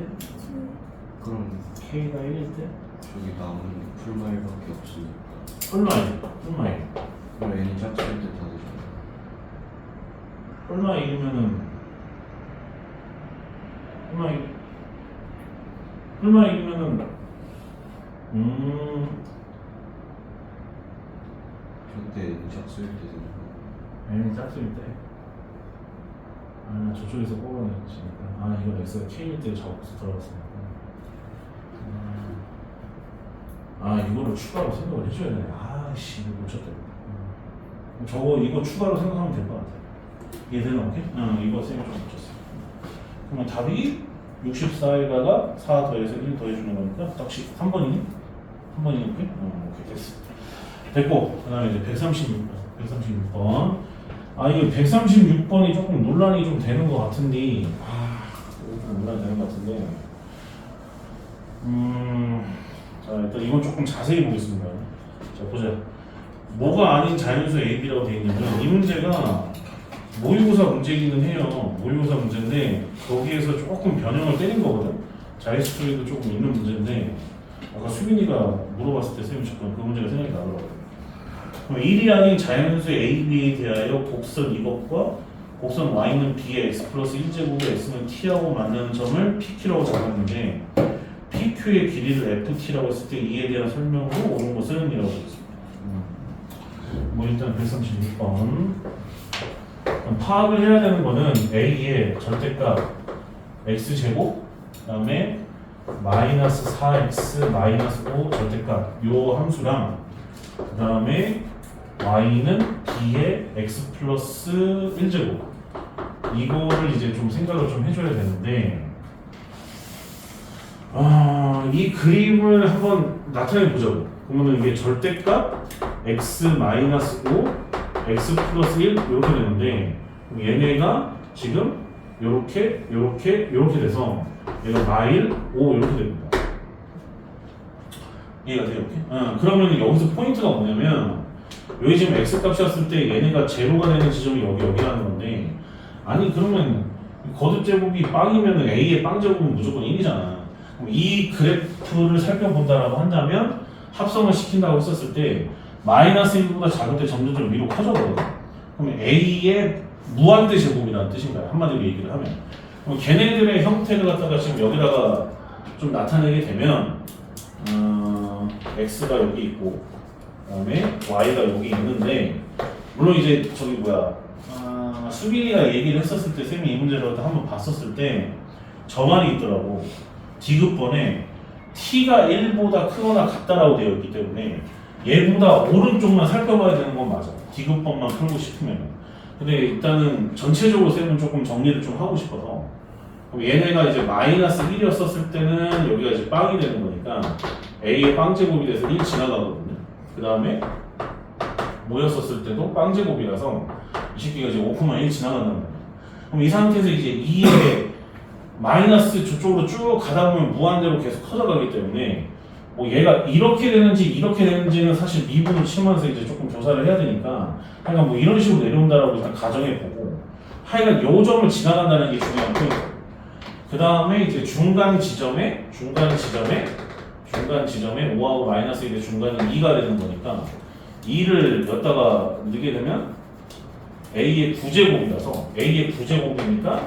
Speaker 2: 그럼
Speaker 1: K가 1일 때?
Speaker 2: 저기 남은 풀마일밖에 없으니까.
Speaker 1: 뿔마이
Speaker 2: 그럼 N이 작을 때 다 되잖아.
Speaker 1: 뿔마이면은
Speaker 2: 그때 N이 작을 때 되는 거.
Speaker 1: N이 짝수일 때 저쪽에서 뽑아내시니까 이거 X가 K일 때 적어서 들어갔으니까 이거를 추가로 생각을 해줘야 되네. 이거 놓쳤다. 이거 추가로 생각하면 될 것 같아. 이해되나? 오케이? 이거 쌤이 좀 놓쳤어. 그러면 답이 64에다가 4 더해서 1 더해주는 거니까 딱 3번이니? 3번이니? 오케이? 오케이 됐어. 됐고 그 다음에 이제 136번 이거 136번이 조금 논란이 좀 되는 것 같은데 논란이 되는 것 같은데 자 일단 이건 조금 자세히 보겠습니다. 자 보자. 뭐가 아닌 자연수 AB라고 되어 있냐면 이 문제가 모의고사 문제이기는 해요. 모의고사 문제인데 거기에서 조금 변형을 때린 거거든. 자유수에도 조금 있는 문제인데 아까 수빈이가 물어봤을 때 쌤이 잠깐 그 문제가 생각이 나더라고요. 그럼 1이 아닌 자연수 AB에 대하여 곡선 이것과 곡선 Y는 B의 X 플러스 1제곱의 X는 T하고 만나는 점을 PQ라고 잡았는데 PQ의 길이를 FT라고 했을 때 이에 대한 설명으로 옳은 것은 이라고 했습니다. 뭐 일단 136번 파악을 해야 되는 거는 A의 절대값 X제곱 그 다음에 마이너스 4X 마이너스 5 절대값 요 함수랑 그 다음에 Y는 B의 X 플러스 1제곱 이거를 이제 좀 생각을 좀 해줘야 되는데 이 그림을 한번 나타내 보자고. 그러면 이게 절대값 x 마이너스 5, x 플러스 1 이렇게 되는데 얘네가 지금 요렇게 돼서 얘가 마일 5 이렇게 됩니다. 이해가 돼요? 이렇게? 그러면 여기서 포인트가 뭐냐면 여기 지금 x 값이었을 때 얘네가 제로가 되는 지점이 여기라는 건데 그러면 거듭 제곱이 빵이면 a의 빵 제곱은 무조건 1이잖아. 이 그래프를 살펴본다라고 한다면 합성을 시킨다고 했었을 때 마이너스 1보다 작을 때 점점 위로 커져버거든. 그럼 A의 무한대 제곱이라는 뜻인가요? 한마디로 얘기를 하면. 그럼 걔네들의 형태를 갖다가 지금 여기다가 좀 나타내게 되면 X가 여기 있고 그다음에 Y가 여기 있는데 물론 이제 수빈이가 얘기를 했었을 때 쌤이 이 문제를 한번 봤었을 때 저 말이 있더라고. 디귿번에 t가 1보다 크거나 같다라고 되어 있기 때문에 얘보다 오른쪽만 살펴봐야 되는 건 맞아. 디귿번만 풀고 싶으면. 근데 일단은 전체적으로 쌤은 조금 정리를 좀 하고 싶어서 그럼 얘네가 이제 마이너스 1이었었을 때는 여기가 이제 빵이 되는 거니까 a의 빵제곱이 돼서 1 지나가거든요. 그 다음에 뭐였었을 때도 빵제곱이라서 이 새끼가 이제 5,1 지나간다는 거예요. 그럼 이 상태에서 이제 2의 마이너스 저쪽으로 쭉 가다 보면 무한대로 계속 커져가기 때문에 뭐 얘가 이렇게 되는지는 사실 미분을 치면서 이제 조금 조사를 해야 되니까 하여간 뭐 이런 식으로 내려온다라고 일단 가정해보고 하여간 요 점을 지나간다는 게 중요한 포인트. 그 다음에 이제 중간 지점에 중간 지점에 5하고 마이너스 1의 중간이 2가 되는 거니까 2를 여기다가 넣게 되면 A의 9제곱이라서 A의 9제곱이니까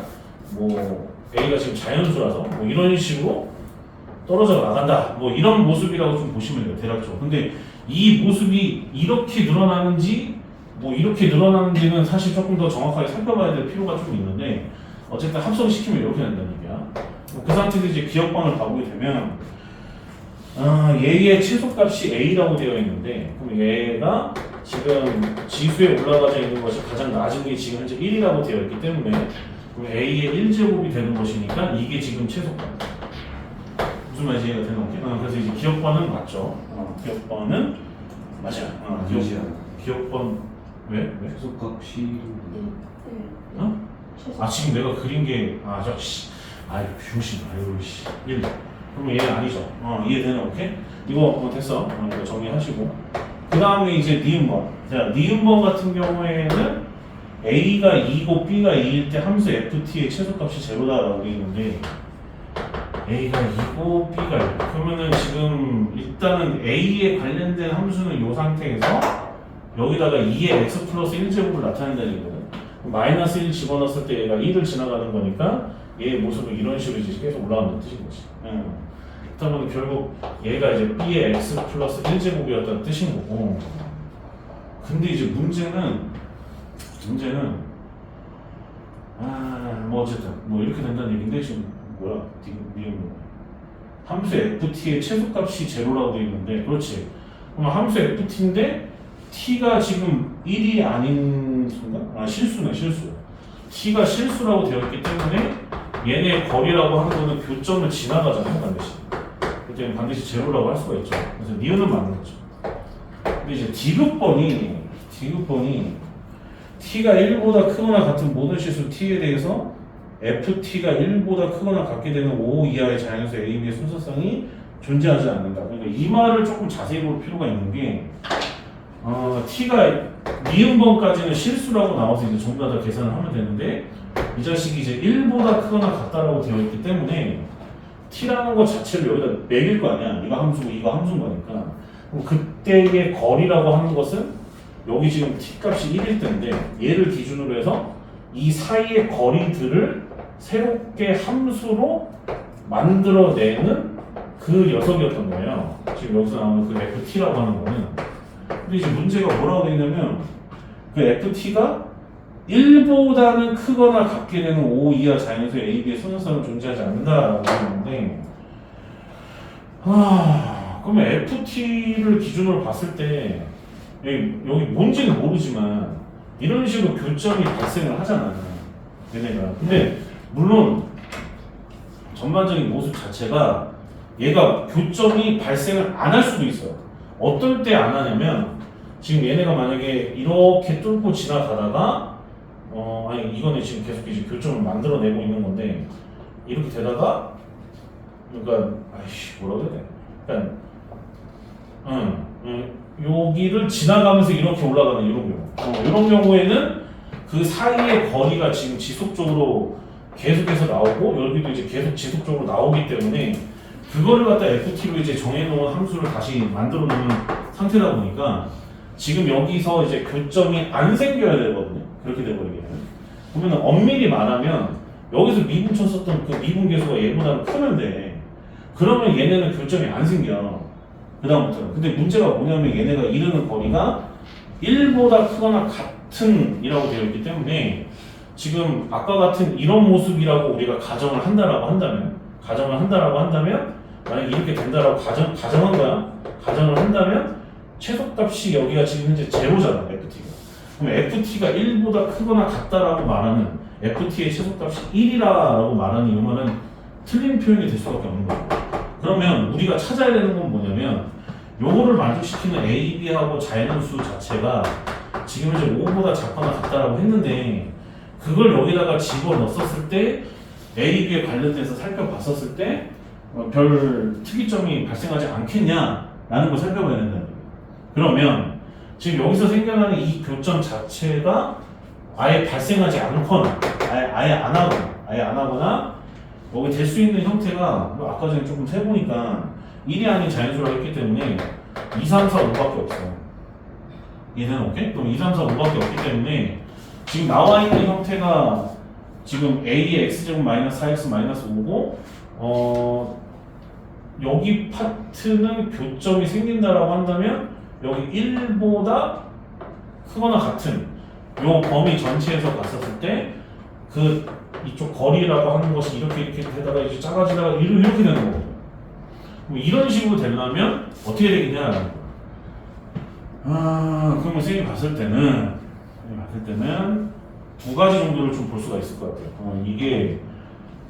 Speaker 1: 뭐 A가 지금 자연수라서 뭐 이런 식으로 떨어져 나간다 뭐 이런 모습이라고 좀 보시면 돼요 대략적으로. 근데 이 모습이 이렇게 늘어나는지 뭐 이렇게 늘어나는지는 사실 조금 더 정확하게 살펴봐야 될 필요가 좀 있는데 어쨌든 합성시키면 이렇게 된다는 얘기야. 그 상태에서 이제 기억방을 가보게 되면 얘의 최소값이 A라고 되어 있는데 그럼 얘가 지금 지수에 올라가져 있는 것이 가장 낮은 게 지금 현재 1이라고 되어 있기 때문에 그럼 A의 1제곱이 되는 것이니까 이게 지금 최소값. 무슨 말인지 이해가 되는 거지? 그래서 이제 기억번은 맞죠. 기억번은 맞아요. 기억번 왜? 왜?
Speaker 2: 최소값이
Speaker 1: 지금 내가 그린 게 병신 아유 씨 1. 그럼 얘는 아니죠. 이해되는 오케이? 이거 됐어. 이거 정리하시고 그 다음에 이제 니은번. 자 니은번 같은 경우에는 A가 2고 B가 2일 때 함수 FT의 최소값이 제로다라고 되어 있는데 A가 2고 B가 1. 그러면은 지금 일단은 A에 관련된 함수는 이 상태에서 여기다가 2의 x 플러스 1제곱을 나타낸다는 얘기거든. 마이너스 1 집어넣었을 때 얘가 1을 지나가는 거니까 얘의 모습은 이런 식으로 이제 계속 올라간다는 뜻인 거지. 그러면 결국 얘가 이제 B의 x 플러스 1제곱이었다는 뜻인 거고. 근데 이제 문제는 뭐 어쨌든 뭐 이렇게 된다는 얘기인데 지금 뭐야? 함수 ft의 최소값이 제로라고 되어 있는데 그렇지. 그럼 함수 ft인데 t가 지금 1이 아닌 순간? 실수네 실수. t가 실수라고 되어 있기 때문에 얘네 거리라고 하는 거는 교점을 지나가잖아요 반드시. 그때는 반드시 제로라고 할 수가 있죠. 그래서 니은은 맞는 거죠. 근데 이제 디귿번이 t가 1보다 크거나 같은 모든 실수 t에 대해서 ft가 1보다 크거나 같게 되는 5 이하의 자연수 a, b의 순서성이 존재하지 않는다. 그러니까 이 말을 조금 자세히 볼 필요가 있는 게 t가 니은번까지는 실수라고 나와서 이제 전부 다 계산을 하면 되는데 이 자식이 이제 1보다 크거나 같다라고 되어 있기 때문에 t라는 것 자체를 여기다 매길 거 아니야. 이거 함수고 이거 함수인 거니까. 그럼 그때의 거리라고 하는 것은 여기 지금 t 값이 1일 때인데 얘를 기준으로 해서 이 사이의 거리들을 새롭게 함수로 만들어내는 그 녀석이었던 거예요. 지금 여기서 나오는 그 ft라고 하는 거는. 근데 이제 문제가 뭐라고 되어 있냐면 그 ft가 1보다는 크거나 같게 되는 5 이하 자연수 a, b의 순서성은 존재하지 않는다라고 하는데 그러면 ft를 기준으로 봤을 때 여기 뭔지는 모르지만 이런 식으로 교점이 발생을 하잖아요 얘네가. 근데 물론 전반적인 모습 자체가 얘가 교점이 발생을 안 할 수도 있어요. 어떨 때 안 하냐면 지금 얘네가 만약에 이렇게 뚫고 지나가다가 이거는 지금 계속 이제 교점을 만들어내고 있는 건데 이렇게 되다가 그러니까 뭐라고 해야 돼? 그러니까 여기를 지나가면서 이렇게 올라가는 이런 경우. 이런 경우에는 그 사이의 거리가 지금 지속적으로 계속해서 나오고 여기도 이제 계속 지속적으로 나오기 때문에 그거를 갖다 ft로 이제 정해놓은 함수를 다시 만들어 놓은 상태다 보니까 지금 여기서 이제 교점이 안 생겨야 되거든요. 그렇게 돼버리면. 그러면 엄밀히 말하면 여기서 미분 쳤었던 그 미분 계수가 얘보다는 크면 돼. 그러면 얘네는 교점이 안 생겨. 그다음부터는. 근데 문제가 뭐냐면 얘네가 이르는 거리가 1보다 크거나 같은 이라고 되어 있기 때문에 지금 아까 같은 이런 모습이라고 우리가 가정을 한다라고 한다면 만약에 이렇게 된다라고 가정한 거야. 가정을 한다면 최소값이 여기가 지금 현재 제로잖아 ft가. 그럼 ft가 1보다 크거나 같다라고 말하는 ft의 최소값이 1이라고 말하는 이 말은 틀린 표현이 될 수밖에 없는 거야. 그러면 우리가 찾아야 되는 건 뭐냐면 요거를 만족시키는 a, b하고 자연수 자체가 지금 이제 5보다 작거나 같다라고 했는데 그걸 여기다가 집어넣었을 때 a, b에 관련돼서 살펴봤었을 때 별 특이점이 발생하지 않겠냐라는 걸 살펴봐야 된다는 거예요. 그러면 지금 여기서 생겨나는 이 교점 자체가 아예 발생하지 않거나 아예 안 하거나 여기 될 수 있는 형태가 아까 전에 조금 세보니까 1이 아닌 자연수라고 했기 때문에 2, 3, 4, 5밖에 없어. 얘는 오케이? 그럼 2, 3, 4, 5밖에 없기 때문에 지금 나와 있는 형태가 지금 a의 x제곱 마이너스 4x 마이너스 5고 여기 파트는 교점이 생긴다라고 한다면 여기 1보다 크거나 같은 요 범위 전체에서 봤었을 때 그 이쪽 거리라고 하는 것이 이렇게 되다가 이제 작아지다가 이렇게 되는 거거든요. 그럼 이런 식으로 되려면 어떻게 되겠냐? 그러면 선생님이 봤을 때는 두 가지 정도를 좀 볼 수가 있을 것 같아요. 이게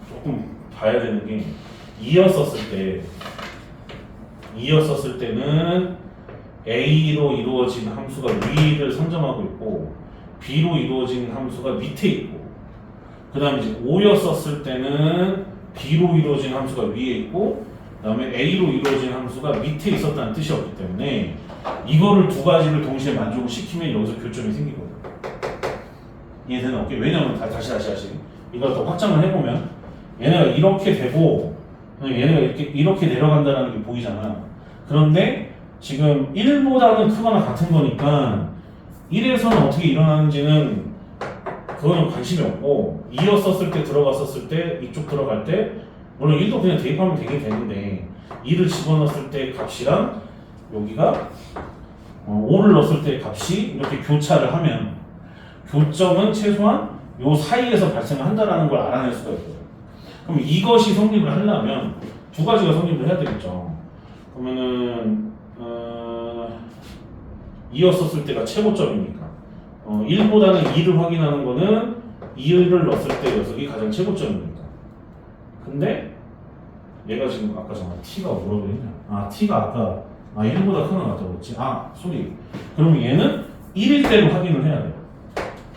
Speaker 1: 조금 봐야 되는 게 이었었을 때는 A로 이루어진 함수가 위를 선점하고 있고 B로 이루어진 함수가 밑에 있고 그 다음에 이제 O였었을 때는 B로 이루어진 함수가 위에 있고 그 다음에 A로 이루어진 함수가 밑에 있었다는 뜻이었기 때문에 이거를 두 가지를 동시에 만족을 시키면 여기서 교점이 생기거든요. 이해되나? 오케이. 왜냐면 다시 이걸 더 확장을 해보면 얘네가 이렇게 되고 얘네가 이렇게 내려간다는 게 보이잖아. 그런데 지금 1보다는 크거나 같은 거니까 1에서는 어떻게 일어나는지는 그거는 관심이 없고 2였었을 때 들어갔었을 때 이쪽 들어갈 때 물론 1도 그냥 대입하면 되긴 되는데 2를 집어넣었을 때 값이랑 여기가 5를 넣었을 때 값이 이렇게 교차를 하면 교점은 최소한 요 사이에서 발생을 한다는 걸 알아낼 수가 있거든요. 그럼 이것이 성립을 하려면 두 가지가 성립을 해야 되겠죠. 그러면은 2였었을 때가 최고점이니까 1보다는 2를 확인하는 거는 2를 넣었을 때 녀석이 가장 최고점이니까. 근데 얘가 지금 아까 잠깐 t가 뭐라고 했냐? t가 아까 1보다 크나 같다고 했지? 소리. 그러면 얘는 1일 때로 확인을 해야 돼요.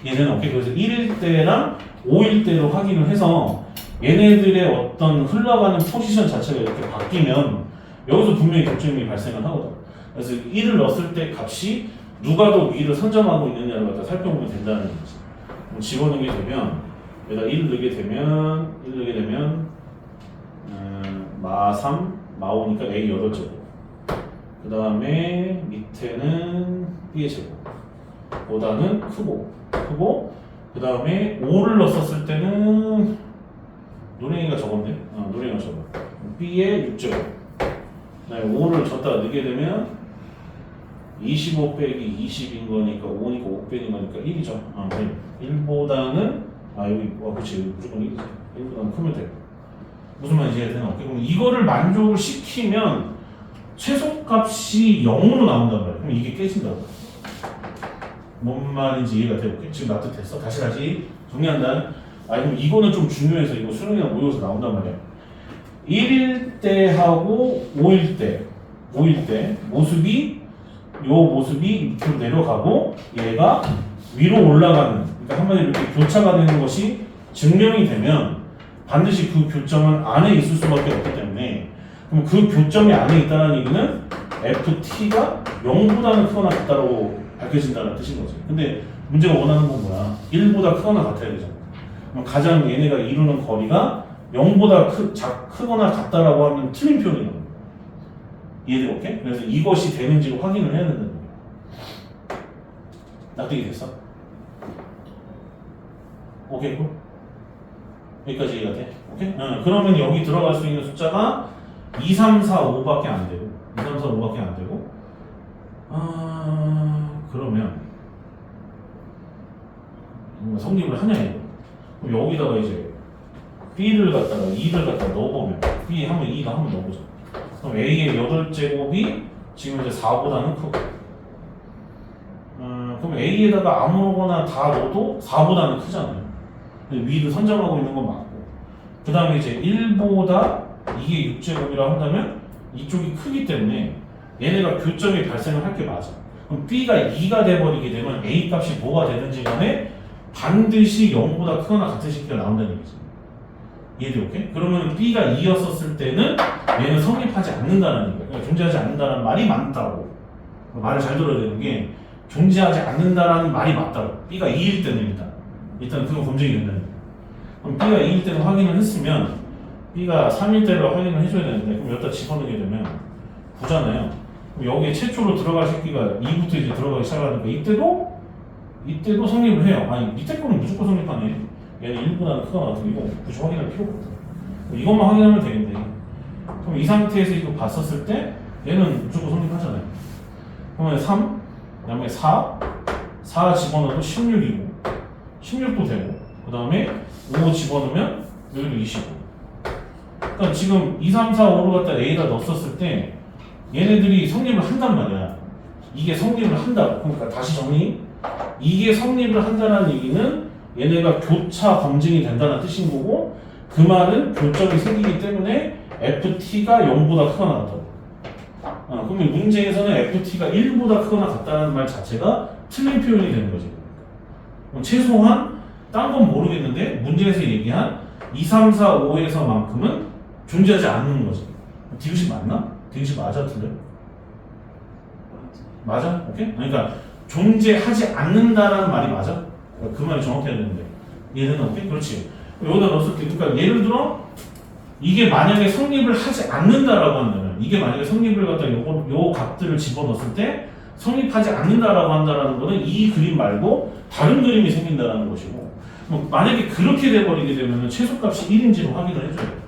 Speaker 1: 얘네는 오케이. 그래서 1일 때랑 5일 때로 확인을 해서 얘네들의 어떤 흘러가는 포지션 자체가 이렇게 바뀌면 여기서 분명히 교점이 발생을 하거든. 그래서 1을 넣었을 때 값이 누가 더 위를 선점하고 있느냐를 갖다 살펴보면 된다는 거지. 집어넣게 되면 여기다 1을 넣게 되면 마3, 마5니까 A 8제곱 그 다음에 밑에는 B의 제곱 보다는 크고 그 다음에 5를 넣었을 때는 노랭이가 적었네. 노랭이가 적어. B의 6제곱 그 다음에 5를 줬다가 넣게 되면 25 빼기 20인 거니까 5니까 5 빼는 거니까 1이죠. 네. 1보다는 여기 그렇지 무조건 1이지. 1보다는 크면 돼. 무슨 말인지 이해되나? 그럼 이거를 만족을 시키면 최소값이 0으로 나온단 말이야. 그럼 이게 깨진다고. 뭔 말인지 이해가 되고 지금 납득됐어? 다시 정리한다. 그럼 이거는 좀 중요해서 이거 수능이랑 모의고사 나온단 말이야. 1일 때하고 5일 때 모습이 밑으로 내려가고 얘가 위로 올라가는 그러니까 한마디로 이렇게 교차가 되는 것이 증명이 되면 반드시 그 교점은 안에 있을 수밖에 없기 때문에 그럼 그 교점이 안에 있다는 얘기는 FT가 0보다는 크거나 같다고 밝혀진다는 뜻인 거지. 근데 문제가 원하는 건 뭐야? 1보다 크거나 같아야 되잖아. 그럼 가장 얘네가 이루는 거리가 0보다 크거나 같다라고 하면 틀린 표현이라는 거야. 이해돼? 오케이? 그래서 이것이 되는지를 확인을 해야 된다는 거야. 납득이 됐어? 오케이, 굿? 여기까지 이해가 돼? 오케이? 그러면 여기 들어갈 수 있는 숫자가 2, 3, 4, 5밖에 안 되고 2, 3, 4, 5밖에 안 되고 그러면 성립을 하냐 이거. 그럼 여기다가 이제 B를 갖다가 2를 갖다가 넣어보면 B 하면 2가 한번 넣어보자. 그럼 A의 8제곱이 지금 이제 4보다는 크고 그럼 A에다가 아무거나 다 넣어도 4보다는 크잖아요. 근데 위를 선점하고 있는 건 맞고 그 다음에 이제 1보다 이게 6제곱이라 한다면 이쪽이 크기 때문에 얘네가 교점이 발생을 할 게 맞아. 그럼 B가 2가 돼버리게 되면 A 값이 뭐가 되는지 간에 반드시 0보다 크거나 같은 식기가 나온다는 얘기지. 이해돼? 오케이? 그러면 B가 2였었을 때는 얘는 성립하지 않는다는 얘기야. 그러니까 존재하지 않는다는 말이 맞다고. 말을 잘 들어야 되는 게 존재하지 않는다라는 말이 맞다고. B가 2일 때는 일단 그건 검증이 된다는 거야. 그럼 B가 2일 때는 확인을 했으면 B가 3일 때로 확인을 해줘야 되는데 그럼 여기다 집어넣게 되면 9잖아요. 여기에 최초로 들어갈 새끼가 2부터 이제 들어가기 시작하니까 이때도 성립을 해요. 아니 밑에 거는 무조건 성립하네. 얘는 1보다는 크거나 같은 이거 굳이 확인할 필요가 없다. 이것만 확인하면 되겠네. 그럼 이 상태에서 이거 봤었을 때 얘는 무조건 성립하잖아요. 그러면 3, 그 다음에 4 집어넣어도 16이고 16도 되고 그 다음에 5 집어넣으면 여기도 25. 그러니까 지금 2, 3, 4, 5를 갖다 A에다 넣었을 때 얘네들이 성립을 한단 말이야. 이게 성립을 한다고. 그러니까 다시 정리. 이게 성립을 한다는 얘기는 얘네가 교차 검증이 된다는 뜻인 거고 그 말은 교점이 생기기 때문에 FT가 0보다 크거나 같다고. 그러면 문제에서는 FT가 1보다 크거나 같다는 말 자체가 틀린 표현이 되는 거지. 그럼 최소한 딴 건 모르겠는데 문제에서 얘기한 2, 3, 4, 5에서만큼은 존재하지 않는 거지. 디귿이 맞나? 디귿이 맞아? 틀려? 맞아? 오케이? 그러니까 존재하지 않는다라는 말이 맞아? 그 말이 정확해야 되는데 얘는 오케이? 그렇지. 여기다 넣었을 때 그러니까 예를 들어 이게 만약에 성립을 하지 않는다라고 한다면 이게 만약에 성립을 갖다 요 값들을 집어넣었을 때 성립하지 않는다라고 한다라는 거는 이 그림 말고 다른 그림이 생긴다라는 것이고 만약에 그렇게 돼버리게 되면 최소값이 1인지로 확인을 해줘야 돼.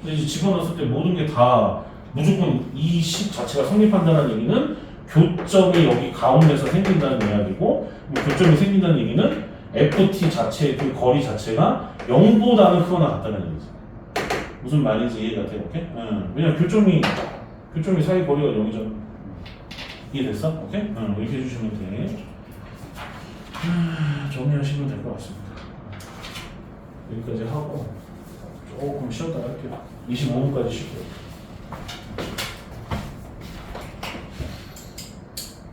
Speaker 1: 근데 이제 집어넣었을 때 모든 게 다 무조건 이 식 자체가 성립한다는 얘기는 교점이 여기 가운데서 생긴다는 이야기고 뭐 교점이 생긴다는 얘기는 FT 자체 그 거리 자체가 0보다는 크거나 같다는 얘기지. 무슨 말인지 이해가 돼? 오케이? 왜냐면 교점이 사이 거리가 0이잖아. 이해됐어? 오케이? 이렇게 해주시면 돼. 정리하시면 될 것 같습니다. 여기까지 하고 조금 쉬었다 할게요. 25분까지 쉴게요.